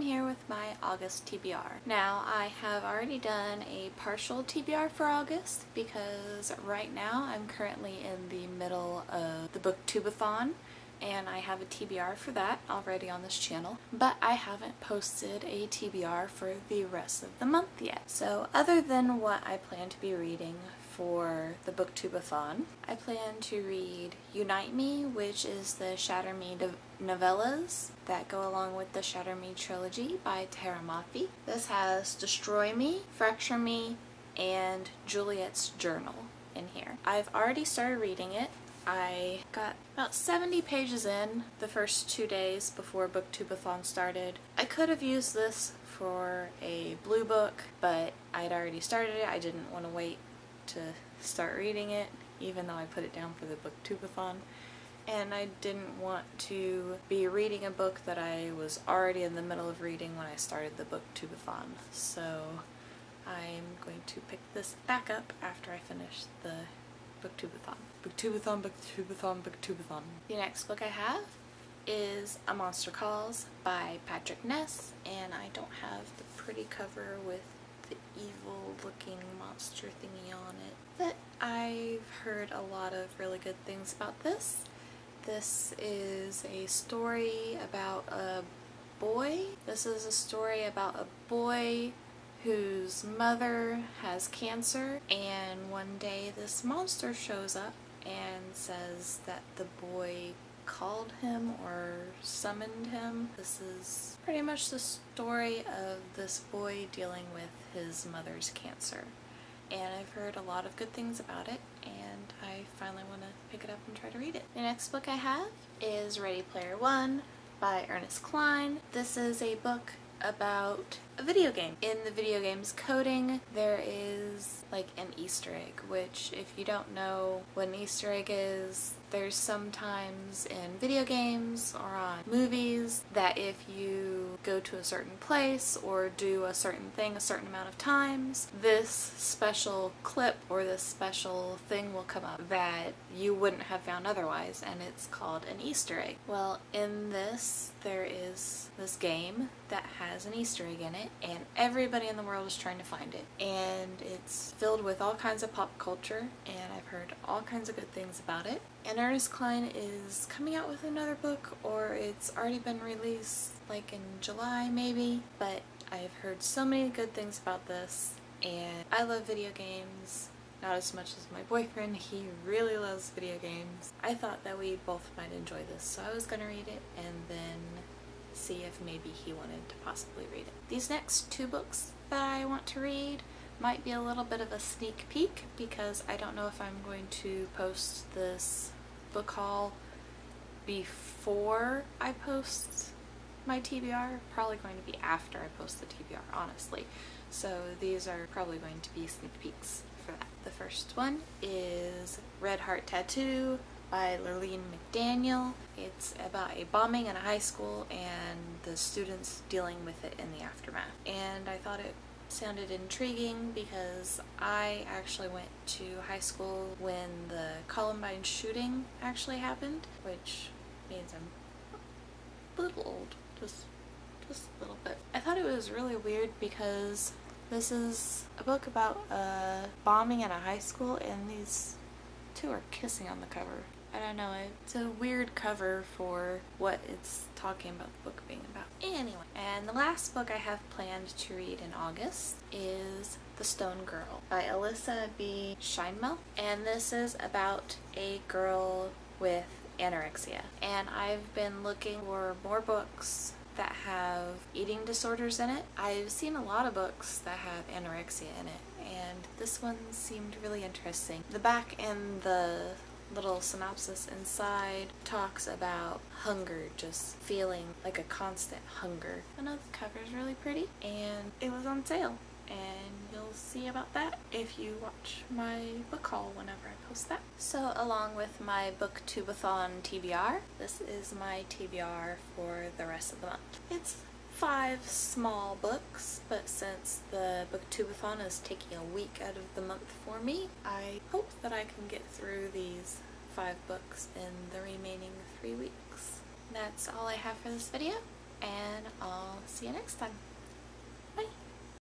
here with my August TBR. Now, I have already done a partial TBR for August because right now I'm currently in the middle of the BookTubeAthon and I have a TBR for that already on this channel, but I haven't posted a TBR for the rest of the month yet. So other than what I plan to be reading for the BookTubeAthon, I plan to read Unite Me, which is the Shatter Me novellas that go along with the Shatter Me trilogy by Tara Mafi. This has Destroy Me, Fracture Me, and Juliet's Journal in here. I've already started reading it. I got about 70 pages in the first 2 days before BookTubeAthon started. I could have used this for a blue book, but I'd already started it. I didn't want to wait to start reading it, even though I put it down for the BookTubeAthon. And I didn't want to be reading a book that I was already in the middle of reading when I started the BookTubeAthon. So I'm going to pick this back up after I finish the BookTubeAthon. BookTubeAthon, BookTubeAthon, BookTubeAthon. The next book I have is A Monster Calls by Patrick Ness, and I don't have the pretty cover with the evil looking monster thingy on it, but I've heard a lot of really good things about this. This is a story about a boy. This is a story about a boy whose mother has cancer, and one day this monster shows up and says that the boy called him or summoned him. This is pretty much the story of this boy dealing with his mother's cancer. And I've heard a lot of good things about it, and I finally want to pick it up and try to read it. The next book I have is Ready Player One by Ernest Cline. This is a book about a video game. In the video game's coding, there is like an Easter egg, which if you don't know what an Easter egg is, there's sometimes in video games or on movies that if you go to a certain place or do a certain thing a certain amount of times, this special clip or this special thing will come up that you wouldn't have found otherwise, and it's called an Easter egg. Well, in this, there is this game that has an Easter egg in it, and everybody in the world is trying to find it. And it's filled with all kinds of pop culture, and I've heard all kinds of good things about it. And Ernest Cline is coming out with another book, or it's already been released like in July maybe, but I've heard so many good things about this, and I love video games. Not as much as my boyfriend, he really loves video games. I thought that we both might enjoy this, so I was gonna read it and then see if maybe he wanted to possibly read it. These next two books that I want to read might be a little bit of a sneak peek because I don't know if I'm going to post this book haul before I post my TBR. Probably going to be after I post the TBR, honestly. So these are probably going to be sneak peeks for that. The first one is Red Heart Tattoo by Lurleen McDaniel. It's about a bombing in a high school and the students dealing with it in the aftermath. And I thought it sounded intriguing because I actually went to high school when the Columbine shooting actually happened, which means I'm a little old, just a little bit. I thought it was really weird because this is a book about a bombing in a high school and these two are kissing on the cover. I don't know, it's a weird cover for what it's talking about the book being about. Anyway, and the last book I have planned to read in August is The Stone Girl by Alyssa B. Scheinmel, and this is about a girl with anorexia. And I've been looking for more books that have eating disorders in it. I've seen a lot of books that have anorexia in it, and this one seemed really interesting. The back and the little synopsis inside talks about hunger, just feeling like a constant hunger. I know the cover is really pretty, and it was on sale, and you'll see about that if you watch my book haul whenever I post that. So along with my BookTubeAthon TBR, this is my TBR for the rest of the month. It's 5 small books, but since the BookTubeAthon is taking a week out of the month for me, I hope that I can get through these 5 books in the remaining 3 weeks. That's all I have for this video, and I'll see see you next time.